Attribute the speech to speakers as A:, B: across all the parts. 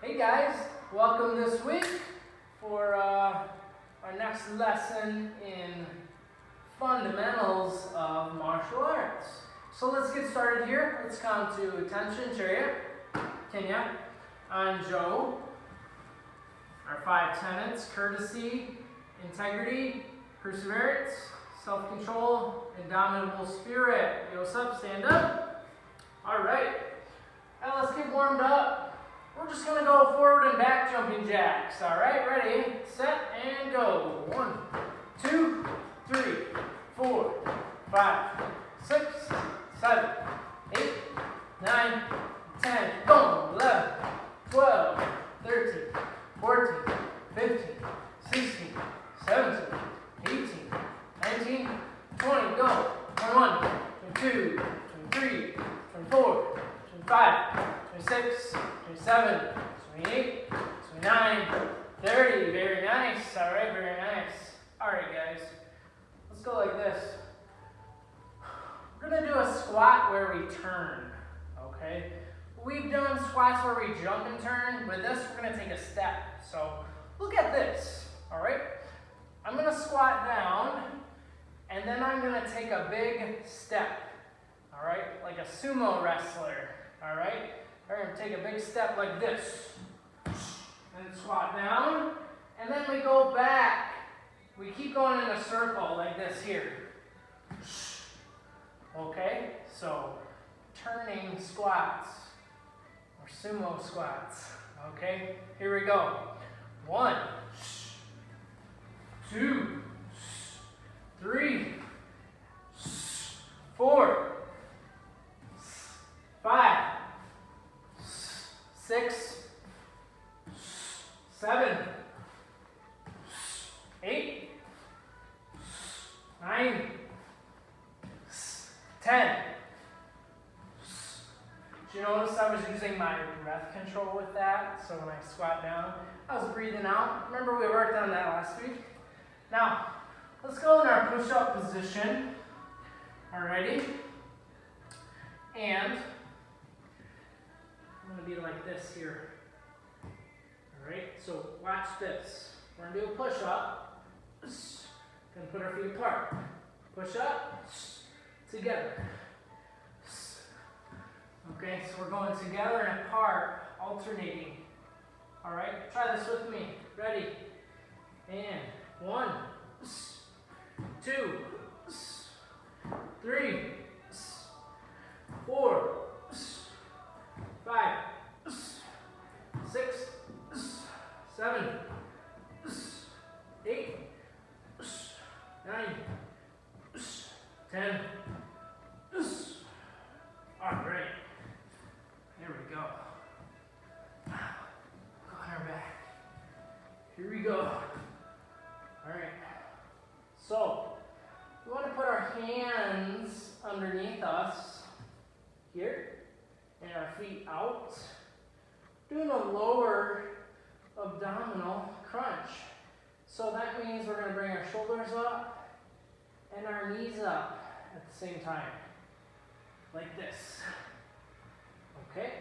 A: Hey guys, welcome this week for our next lesson in fundamentals of martial arts. So let's get started here. Let's come to attention, chariot, Kenya, Anjo, our 5 tenets: courtesy, integrity, perseverance, self-control, indomitable spirit. Yo, what's up? Stand up. All right. Now let's get warmed up. We're just going to go forward and back jumping jacks. All right, ready, set, and go. 1, 2, 3, 4, 5, 6, 7, 8, 9, 10. Boom. 11, 12, 13, 14, 15, 16, 17, 18, 19, 20. Go. 21, 22, 23, 24, 25, 26, 27, 28, 29, 30. Very nice. All right, very nice. All right, guys. Let's go like this. We're going to do a squat where we turn, okay? We've done squats where we jump and turn. With this, we're going to take a step. So look at this, all right? I'm going to squat down, and then I'm going to take a big step, all right? Like a sumo wrestler, all right? We're going to take a big step like this, and squat down, and then we go back. We keep going in a circle like this here. Okay, so turning squats, or sumo squats. Okay, here we go. 1, 2, 3, 4, 5, 6, 7, 8, 9, 10. Did you notice I was using my breath control with that? So when I squat down, I was breathing out. Remember we worked on that last week? Now, let's go in our push-up position. Alrighty? And I'm going to be like this here. Alright, so watch this. We're going to do a push-up. Then put our feet apart. Push up, together. Okay, so we're going together and apart, alternating. Alright, try this with me. Ready? And 1, 2, 3, 4, 5, 6, 7, 8, 9, 10. All right. There we go. Go on our back. Here we go. All right. So, we want to put our hands underneath us here and our feet out. Doing a lower abdominal crunch. So that means we're going to bring our shoulders up and our knees up at the same time. Like this. Okay,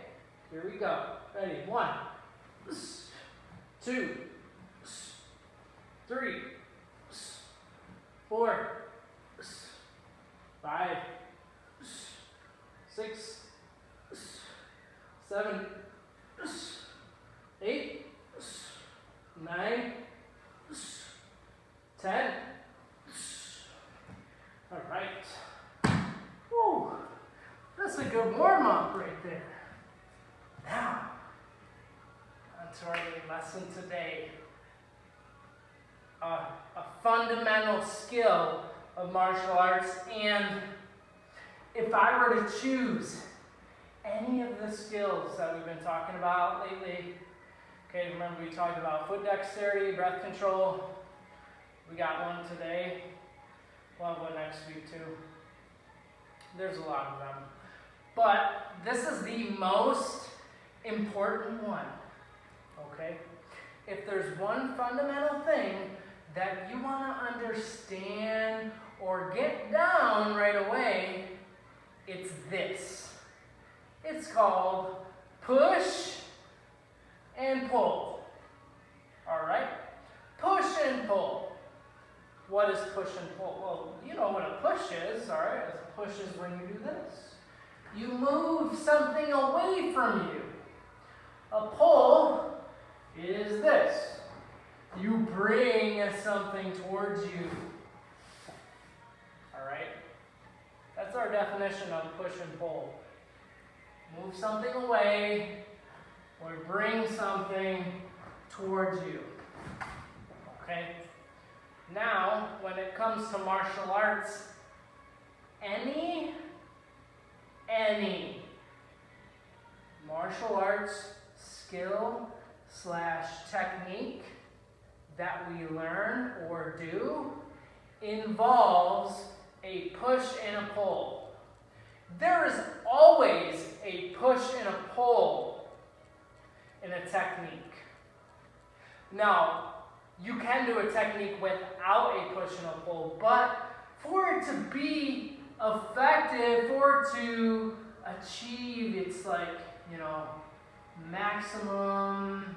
A: here we go. Ready? 1, 2, 3, 4, 5, 6, 7, 8, 9, 10. All right. Woo. That's a good warm-up right there. Now, on to our main lesson today. A fundamental skill of martial arts, and if I were to choose any of the skills that we've been talking about lately, okay, remember we talked about foot dexterity, breath control. We got one today. We'll have one next week too. There's a lot of them. But this is the most important one, okay? If there's one fundamental thing that you want to understand or get down right away, it's this. It's called push and pull. All right? Push and pull. What is push and pull? Well, you know what a push is, all right? A push is when you do this. You move something away from you. A pull is this. You bring something towards you. All right? That's our definition of push and pull. Move something away or bring something towards you. Okay? Now, when it comes to martial arts, any martial arts skill / technique that we learn or do involves a push and a pull. There is always a push and a pull in a technique. Now, you can do a technique without a push and a pull, but for it to be effective, for it to achieve its maximum,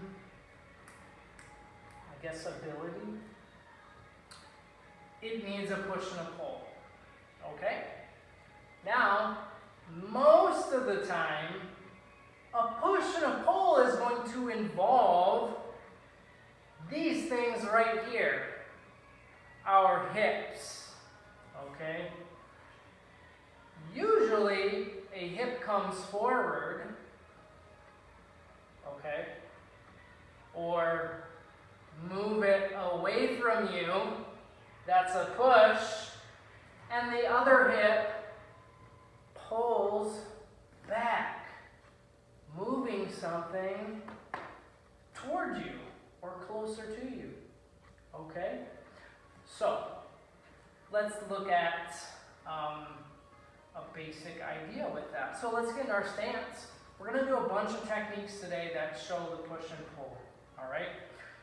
A: ability, it needs a push and a pull. Okay? Now, most of the time, a push and a pull is going to involve these things right here, our hips, okay? Usually, a hip comes forward, okay? Or move it away from you, that's a push, and the other hip pulls back, moving something toward you or closer to you. Okay? So, let's look at a basic idea with that. So let's get in our stance. We're going to do a bunch of techniques today that show the push and pull. Alright?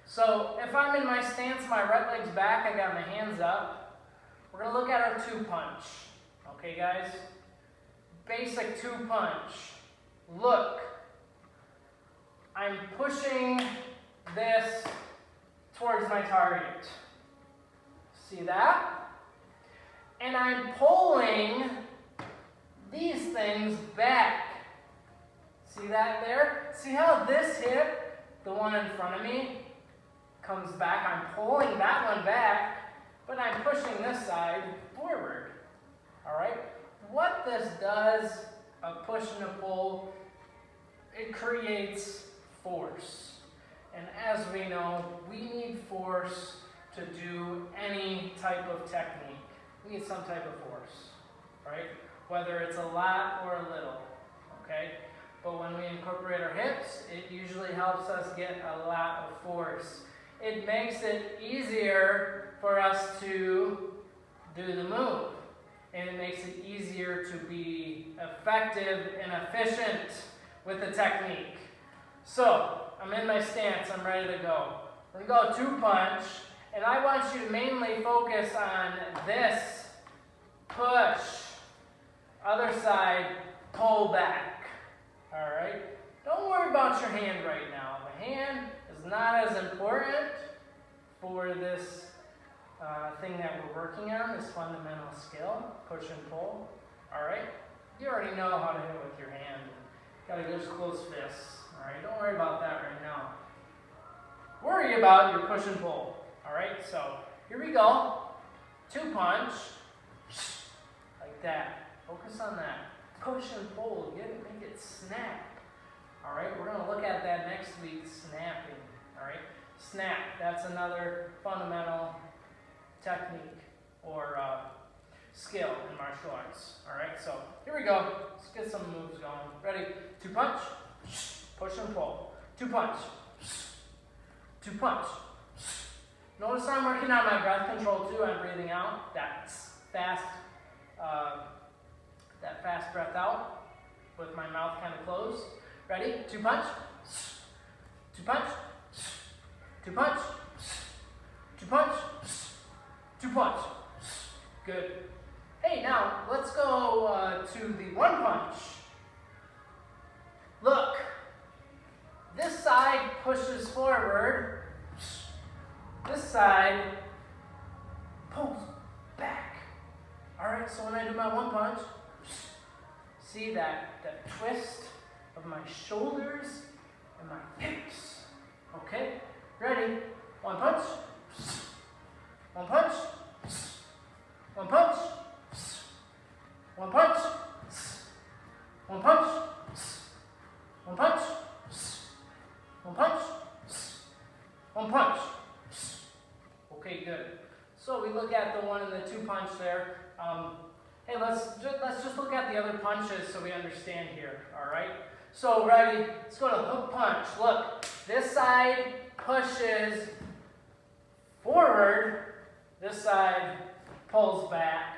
A: So, if I'm in my stance, my right leg's back, I got my hands up. We're going to look at our two punch. Okay, guys? Basic two punch. Look. I'm pushing this towards my target. See that? And I'm pulling these things back. See that there? See how this hip, the one in front of me, comes back? I'm pulling that one back, but I'm pushing this side forward. Alright? What this does, a push and a pull, it creates force. And as we know, we need force to do any type of technique. We need some type of force, right? Whether it's a lot or a little, okay? But when we incorporate our hips, it usually helps us get a lot of force. It makes it easier for us to do the move. And it makes it easier to be effective and efficient with the technique. So, I'm in my stance, I'm ready to go. We're going to go two punch, and I want you to mainly focus on this, push, other side, pull back. Alright? Don't worry about your hand right now. The hand is not as important for this thing that we're working on, this fundamental skill, push and pull. Alright? You already know how to hit with your hand. Gotta go just close fists. Alright, don't worry about that right now. Worry about your push and pull. Alright, so here we go. Two punch. Like that. Focus on that. Push and pull. Get it, make it snap. Alright, we're going to look at that next week, snapping. Alright, snap. That's another fundamental technique or skill in martial arts. Alright, so here we go. Let's get some moves going. Ready? Two punch. Push and pull. Two punch. Two punch. Notice I'm working on my breath control too. I'm breathing out. That's fast. That fast breath out with my mouth kind of closed. Ready? Two punch. Two punch. Two punch. Two punch. Two punch. Good. Hey, now let's go to the one punch. Look. This side pushes forward. This side pulls back. All right, so when I do my one punch, see that twist of my shoulders and my hips. Okay, ready? One punch. One punch. One punch. One punch. One punch. One punch. One punch. One punch. Okay, good. So we look at the one and the two punch there. Hey, let's just look at the other punches so we understand here. All right. So ready? Let's go to hook punch. Look, this side pushes forward. This side pulls back.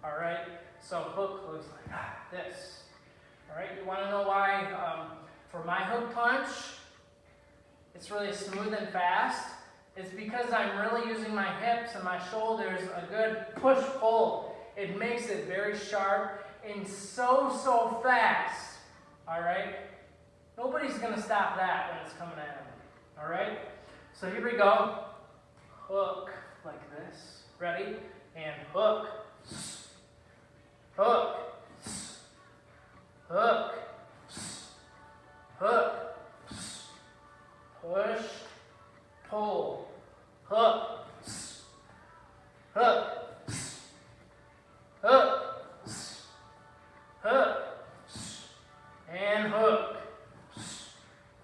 A: All right. So hook looks like this. All right. You want to know why? For my hook punch, it's really smooth and fast. It's because I'm really using my hips and my shoulders, a good push-pull. It makes it very sharp and so fast. All right? Nobody's going to stop that when it's coming at them. All right? So here we go. Hook like this. Ready? And hook. Hook. Hook. Hook. Push. Pull. Hook. Hook. Hook. Hook. And hook.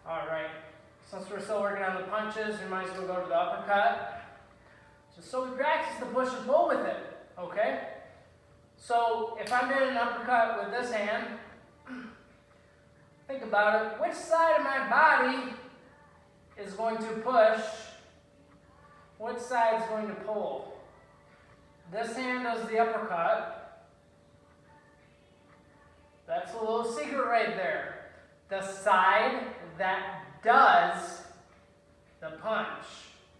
A: All right. Since we're still working on the punches, we might as well go to the uppercut. Just so we practice the push and pull with it. Okay? So if I'm doing an uppercut with this hand, think about it. Which side of my body is going to push? Which side is going to pull? This hand does the uppercut. That's a little secret right there. The side that does the punch.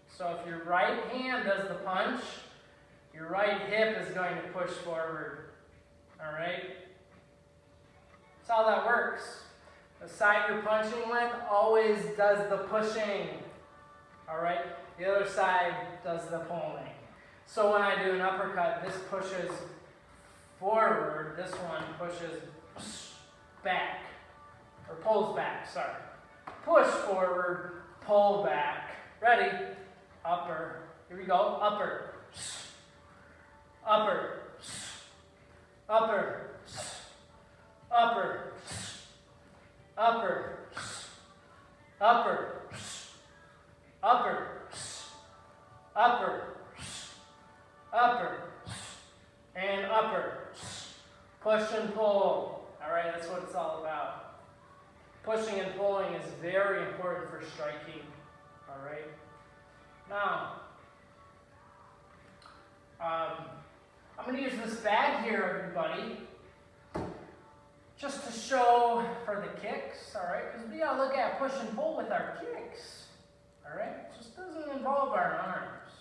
A: So if your right hand does the punch, your right hip is going to push forward. All right? That's how that works. The side you're punching with always does the pushing. All right? The other side does the pulling. So when I do an uppercut, this pushes forward. This one pushes back. Or pulls back, sorry. Push forward, pull back. Ready? Upper. Here we go. Upper. Upper. Upper. Upper. Upper. Upper. Upper. Upper. Upper. And upper. Push and pull. All right, that's what it's all about. Pushing and pulling is very important for striking. All right. Now, I'm going to use this bag here, everybody, just to show for the kicks, all right? Because we got to look at push and pull with our kicks, all right? It just doesn't involve our arms,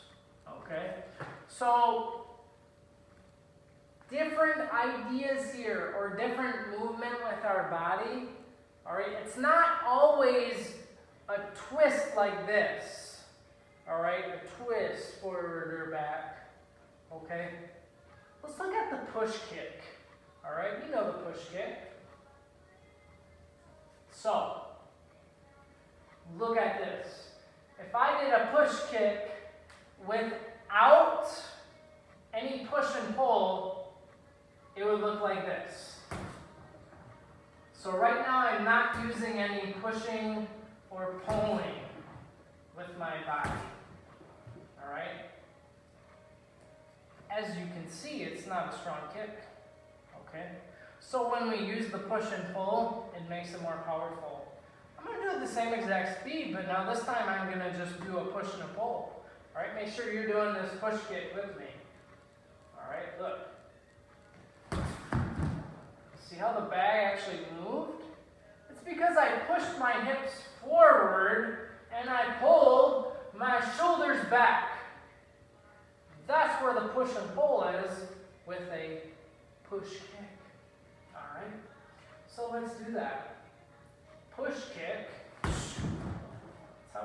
A: okay? So, different ideas here, or different movement with our body, all right? It's not always a twist like this, all right? A twist forward or back, okay? Let's look at the push kick, all right? You know the push kick. So, look at this. If I did a push kick without any push and pull, it would look like this. So right now I'm not using any pushing or pulling with my body. All right? As you can see, it's not a strong kick. Okay? So when we use the push and pull, it makes it more powerful. I'm going to do it the same exact speed, but now this time I'm going to just do a push and a pull. All right? Make sure you're doing this push kick with me. All right? Look. See how the bag actually moved? It's because I pushed my hips forward and I pulled my shoulders back. That's where the push and pull is with a push kick. All right? So let's do that. Push kick. That's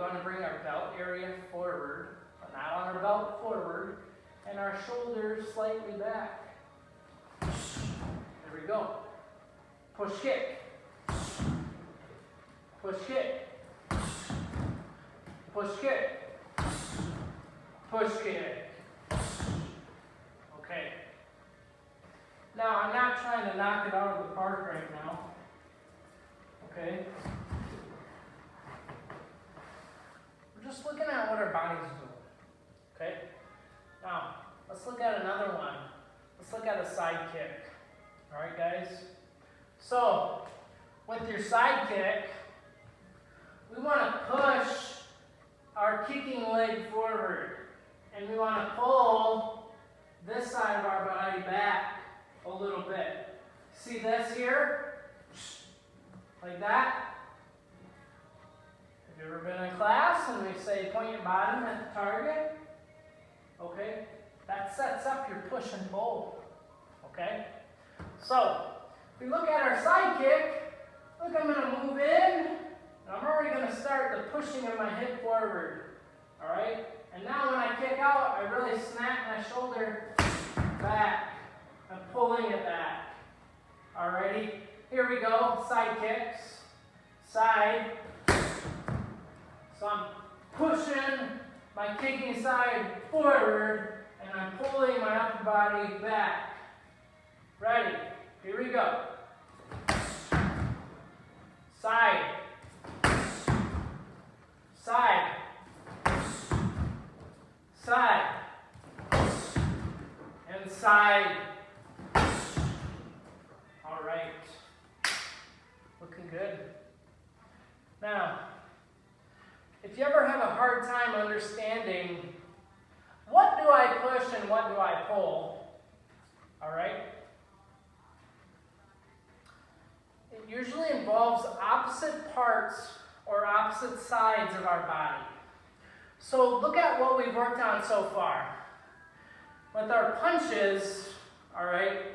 A: want to bring our belt area forward, but not on our belt, forward, and our shoulders slightly back. There we go. Push kick. Push kick. Push kick. Push kick. Okay. Now, I'm not trying to knock it out of the park right now. Okay? We're just looking at what our body's doing. Okay? Now, let's look at another one. Let's look at a side kick. Alright, guys? So, with your side kick, we want to push our kicking leg forward. And we want to pull this side of our body back a little bit. See this here? Like that? Have you ever been in class and we say point your bottom at the target? Okay? That sets up your push and pull. Okay? So, if we look at our side kick, look, I'm going to move in, and I'm already going to start the pushing of my hip forward. Alright? And now when I kick out, I really snap my shoulder back. I'm pulling it back. Alrighty? Here we go. Side kicks. Side. So I'm pushing my kicking side forward, and I'm pulling my upper body back. Ready? Here we go. Side. Side. Side. And side. All right. Looking good. Now, if you ever have a hard time understanding what do I push and what do I pull, all right? It usually involves opposite parts or opposite sides of our body. So look at what we've worked on so far. With our punches, all right,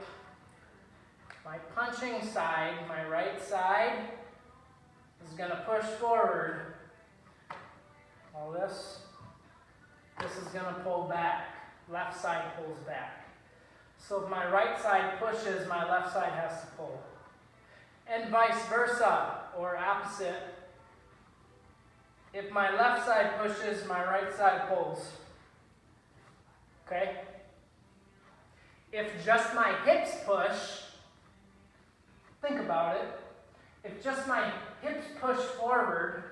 A: my punching side, my right side, is going to push forward. All this is going to pull back. Left side pulls back. So if my right side pushes, my left side has to pull. And vice versa, or opposite. If my left side pushes, my right side pulls. Okay? If just my hips push, think about it. If just my hips push forward,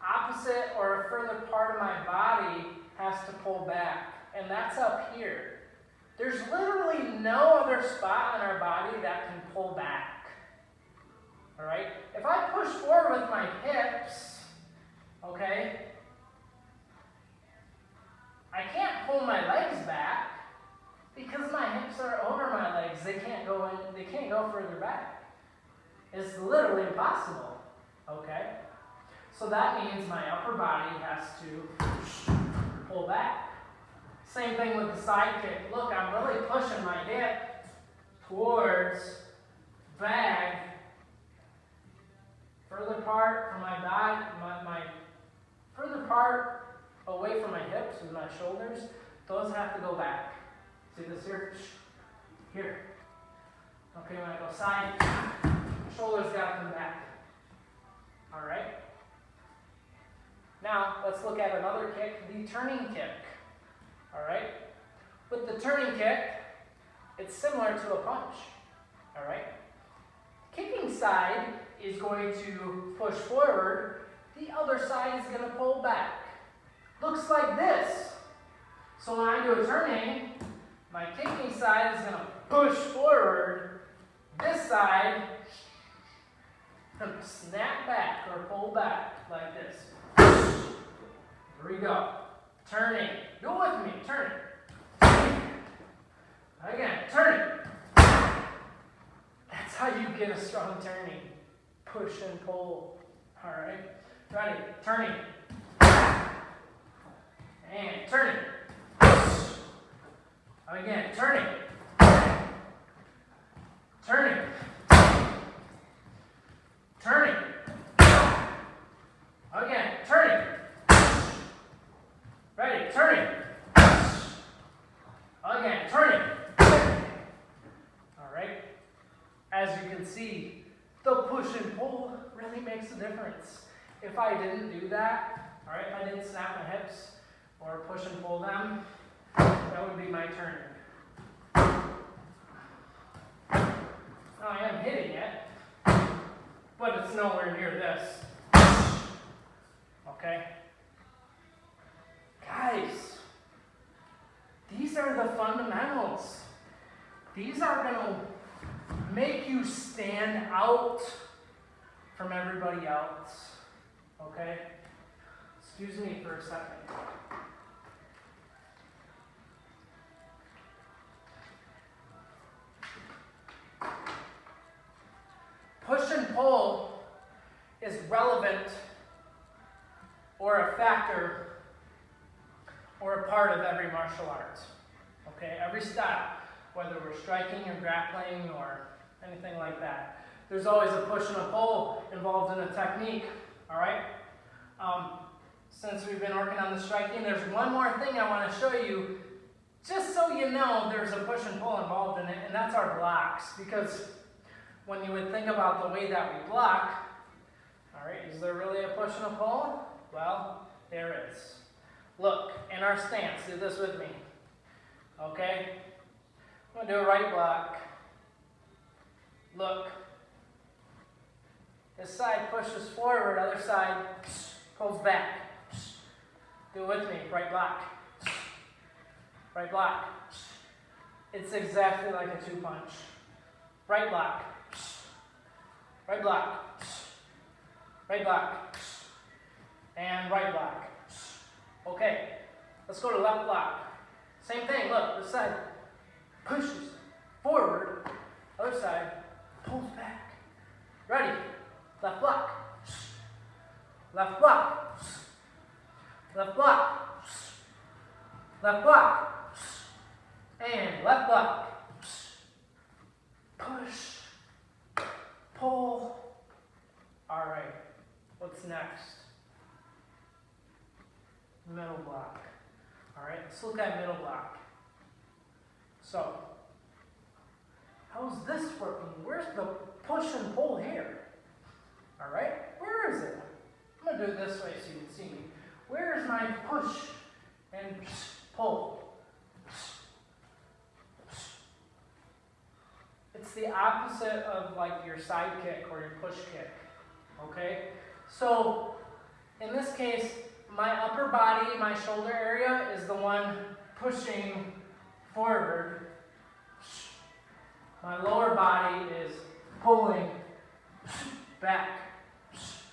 A: opposite or a further part of my body has to pull back. And that's up here. There's literally no other spot in our body that can pull back. Alright? If I push forward with my hips, okay, I can't pull my legs back because my hips are over my legs. They can't go in, they can't go further back. It's literally impossible. Okay? So that means my upper body has to pull back. Same thing with the side kick. Look, I'm really pushing my hip towards bag. Further part from my back, my further part away from my hips and my shoulders, those have to go back. See this here? Here. Okay, when I go side, shoulders gotta come back. Alright? Now, let's look at another kick, the turning kick. Alright? With the turning kick, it's similar to a punch. Alright? Kicking side is going to push forward, the other side is going to pull back. Looks like this. So when I do a turning, my kicking side is going to push forward, this side snap back or pull back like this. Here we go. Turning. Do it with me. Turning. Again, turning. That's how you get a strong turning. Push and pull. Alright. Ready. Turning. And turning. Again, turning. Turning. Turning. see the push and pull really makes a difference. If I didn't do that, all right, if I didn't snap my hips or push and pull them, that would be my turn. Now I am hitting it, but it's nowhere near this. Okay? Guys, these are the fundamentals. These are going to make you stand out from everybody else. Okay? Excuse me for a second. Push and pull is relevant or a factor or a part of every martial art. Okay, every style, whether we're striking or grappling or anything like that. There's always a push and a pull involved in a technique, all right? Since we've been working on the striking, there's one more thing I want to show you, just so you know there's a push and pull involved in it, and that's our blocks. Because when you would think about the way that we block, all right, is there really a push and a pull? Well, there is. Look, in our stance, do this with me. Okay? I'm going to do a right block. Look. This side pushes forward, other side pulls back. Do it with me. Right block. Right block. It's exactly like a two-punch. Right block. Right block. Right block. And right block. Okay. Let's go to left block. Same thing. Look, this side pushes forward. Other side pulls back. Ready. Left block. Left block. Left block. Left block. And left block. Push. Pull. All right. What's next? Middle block. All right. Let's look at middle block. So, how's this working? Where's the push and pull here? All right. Where is it? I'm going to do it this way so you can see me. Where is my push and pull? It's the opposite of like your side kick or your push kick. Okay? So, in this case, my upper body, my shoulder area is the one pushing forward. My lower body is pulling back.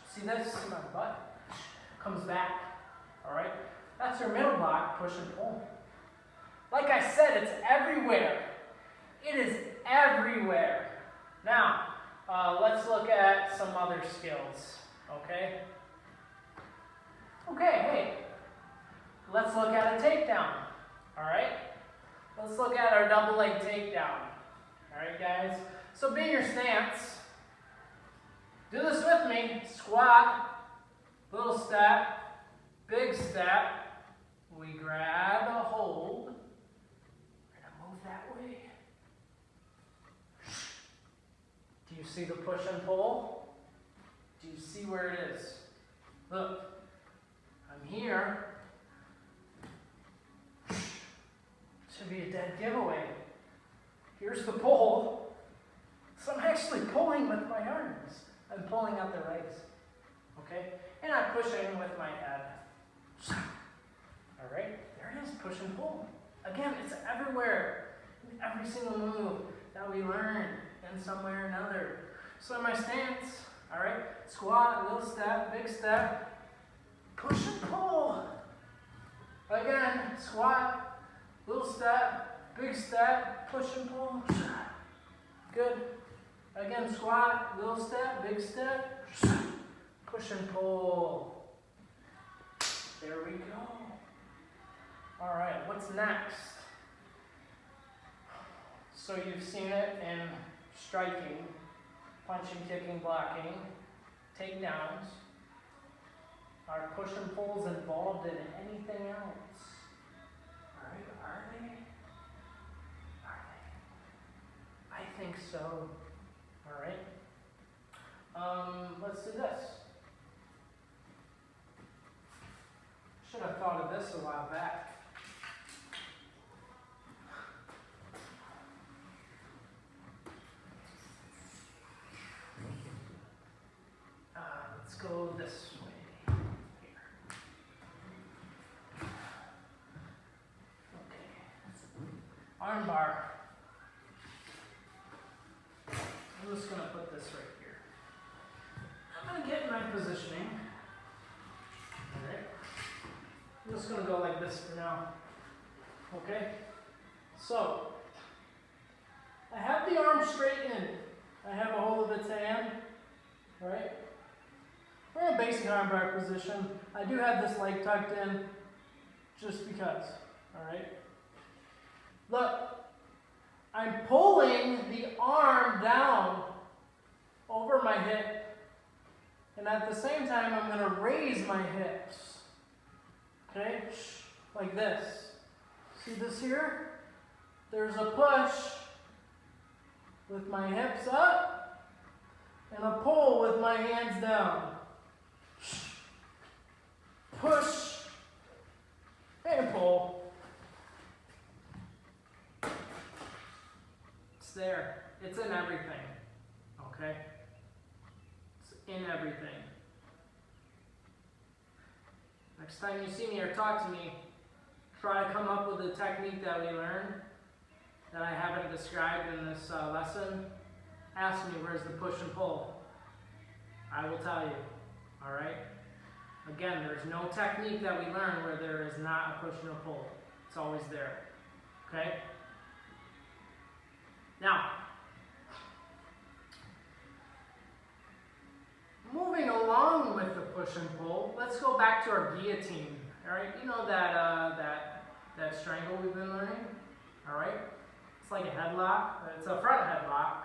A: See this? See my butt? Comes back. Alright? That's your middle block, push and pull. Like I said, it's everywhere. It is everywhere. Now, let's look at some other skills. Okay? Okay, hey. Let's look at a takedown. Alright? Let's look at our double leg takedown. Alright, guys? So be in your stance. Do this with me. Squat. Little step. Big step. We grab a hold. We're going to move that way. Do you see the push and pull? Do you see where it is? Look. I'm here. Should be a dead giveaway. Here's the pull. So I'm actually pulling with my arms. I'm pulling out the legs. Okay? And I'm pushing with my head. Alright? There it is. Push and pull. Again, it's everywhere. In every single move that we learn in some way or another. So in my stance, alright? Squat, little step, big step. Push and pull. Again, squat, little step, big step, push and pull. Good. Again, squat, little step, big step, push and pull. There we go. All right, what's next? So you've seen it in striking, punching, kicking, blocking, takedowns. Are push and pulls involved in anything else? All right, are they? Are they? I think so. All right. Let's do this. Should have thought of this a while back. Let's go this way. Here. Okay. Arm bar. I'm just going to put this right here. I'm going to get in my positioning. Alright. I'm just going to go like this for now. Okay? So, I have the arm straightened. I have a hold of its hand. Alright? We're in a basic arm bar position. I do have this leg tucked in just because. Alright? Look, I'm pulling the arm down over my hip, and at the same time I'm going to raise my hips. Okay? Like this. See this here? There's a push with my hips up and a pull with my hands down. Push and pull. It's there. It's in everything. Okay? It's in everything. Next time you see me or talk to me, try to come up with a technique that we learned that I haven't described in this lesson. Ask me, where's the push and pull? I will tell you. Alright? Again, there's no technique that we learn where there is not a push and a pull. It's always there. Okay? Now, moving along with the push and pull, let's go back to our guillotine. Alright? You know that strangle we've been learning? Alright? It's like a headlock. It's a front headlock.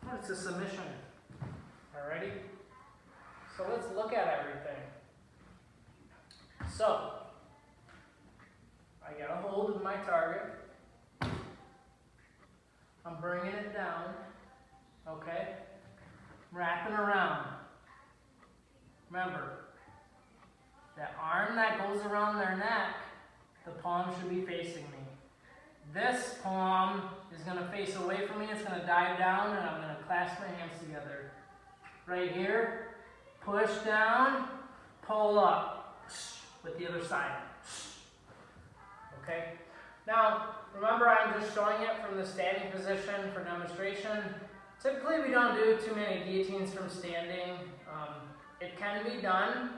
A: But it's a submission. Alrighty? So let's look at everything. So, I get a hold of my target. I'm bringing it down. Okay? Wrapping around. Remember, that arm that goes around their neck, the palm should be facing me. This palm is going to face away from me. It's going to dive down, and I'm going to clasp my hands together. Right here. Push down, pull up with the other side. Okay? Now, remember I'm just showing it from the standing position for demonstration. Typically we don't do too many guillotines from standing. It can be done,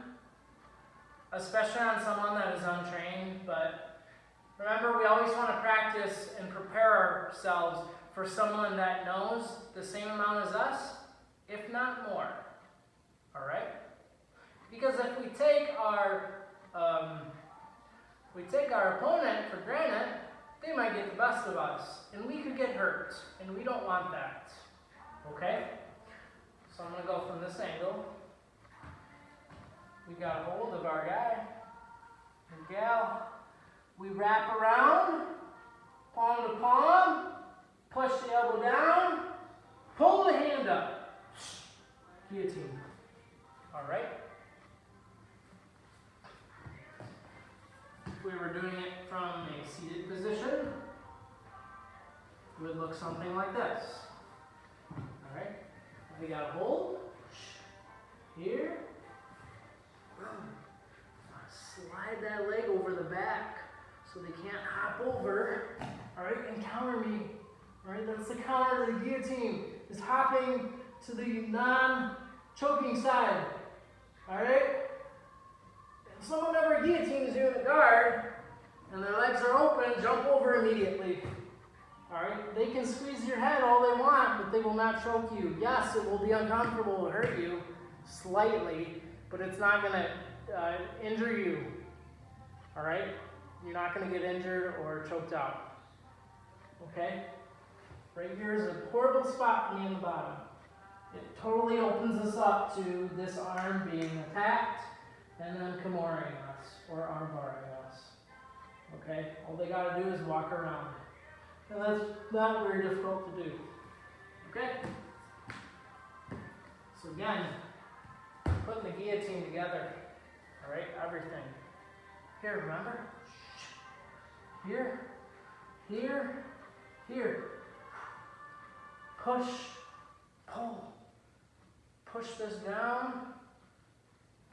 A: especially on someone that is untrained, but remember we always want to practice and prepare ourselves for someone that knows the same amount as us, if not more. Alright? Because if we take our opponent for granted, they might get the best of us, and we could get hurt, and we don't want that. Okay? So I'm going to go from this angle. We got a hold of our guy, or gal. We wrap around, palm to palm, push the elbow down, pull the hand up. Guillotine. Alright? If we were doing it from a seated position, it would look something like this. Alright? We got a hold. Here. Slide that leg over the back so they can't hop over. Alright? And counter me. Alright? That's the counter to the guillotine. Is hopping to the non-choking side. Alright? If someone ever guillotines you in the guard and their legs are open, jump over immediately. Alright? They can squeeze your head all they want, but they will not choke you. Yes, it will be uncomfortable to hurt you slightly, but it's not going to injure you. Alright? You're not going to get injured or choked out. Okay? Right here is a portable spot for me in the bottom. It totally opens us up to this arm being attacked and then Kimoring us or arm barring us. Okay? All they got to do is walk around. And that's not very difficult to do. Okay? So again, putting the guillotine together. All right, everything. Here, remember? Here, here, here. Push, pull. Push this down.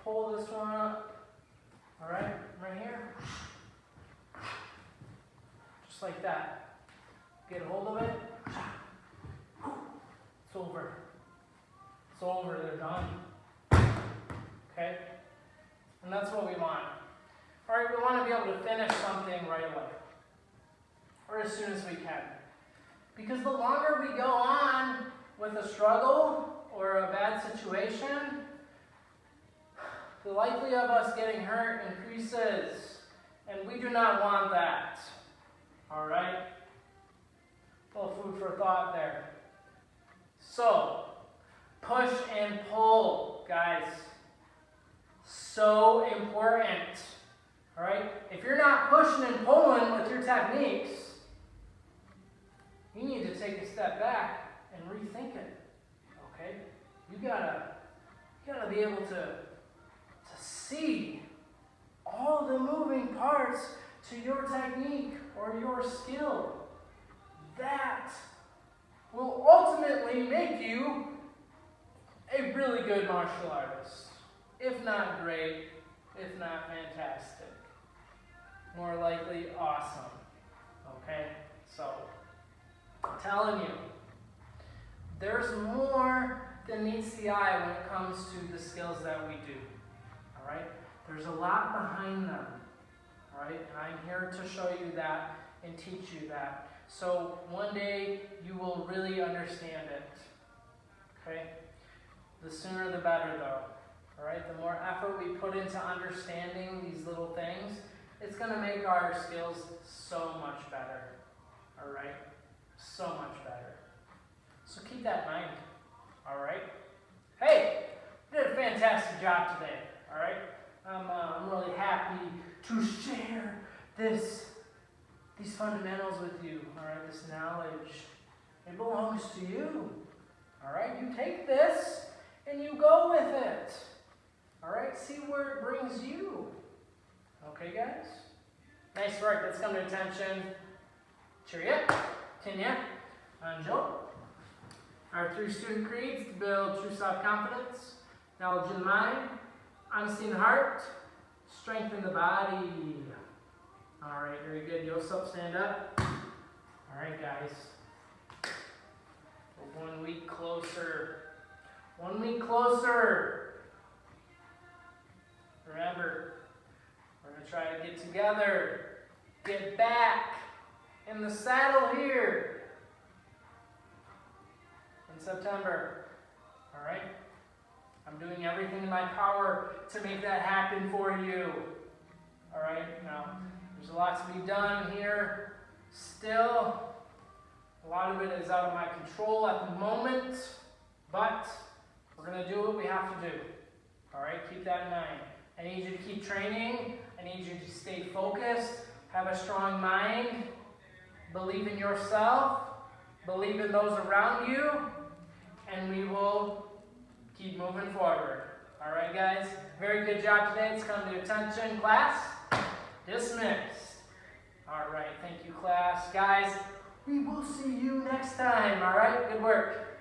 A: Pull this one up. All right, right here. Just like that. Get a hold of it. It's over. It's over, they're done. Okay? And that's what we want. All right, we want to be able to finish something right away. Or as soon as we can. Because the longer we go on with a struggle or a bad situation, the likelihood of us getting hurt increases. And we do not want that. All right? A little food for thought there. So, push and pull, guys. So important. All right? If you're not pushing and pulling with your techniques, you need to take a step back and rethink it. Okay? You gotta be able to see all the moving parts to your technique or your skill. That will ultimately make you a really good martial artist. If not great, if not fantastic. More likely, awesome. Okay? So, I'm telling you, there's more than meets the eye when it comes to the skills that we do. Alright? There's a lot behind them. Alright? And I'm here to show you that and teach you that. So one day you will really understand it. Okay? The sooner the better though. Alright? The more effort we put into understanding these little things, it's going to make our skills so much better. Alright? So much better. So keep that in mind. Alright? Hey! You did a fantastic job today. Alright? I'm really happy to share these fundamentals with you. Alright? This knowledge. It belongs to you. Alright? You take this and you go with it. Alright? See where it brings you. Okay, guys? Nice work. Let's come to attention. Cheerio. Tinya. Anjo. Our 3 student creeds to build true self-confidence, knowledge in the mind, honesty in the heart, strength in the body. Alright, very good. Yosef, stand up. Alright, guys. We're 1 week closer. 1 week closer. Remember, we're going to try to get together, get back in the saddle here in September. Alright? I'm doing everything in my power to make that happen for you. Alright? Now, there's a lot to be done here. Still, a lot of it is out of my control at the moment, but we're going to do what we have to do. Alright? Keep that in mind. I need you to keep training. I need you to stay focused. Have a strong mind. Believe in yourself. Believe in those around you. And we will keep moving forward. Alright, guys? Very good job today. It's come to attention. Class, dismissed. Alright, thank you, class. Guys, we will see you next time. Alright? Good work.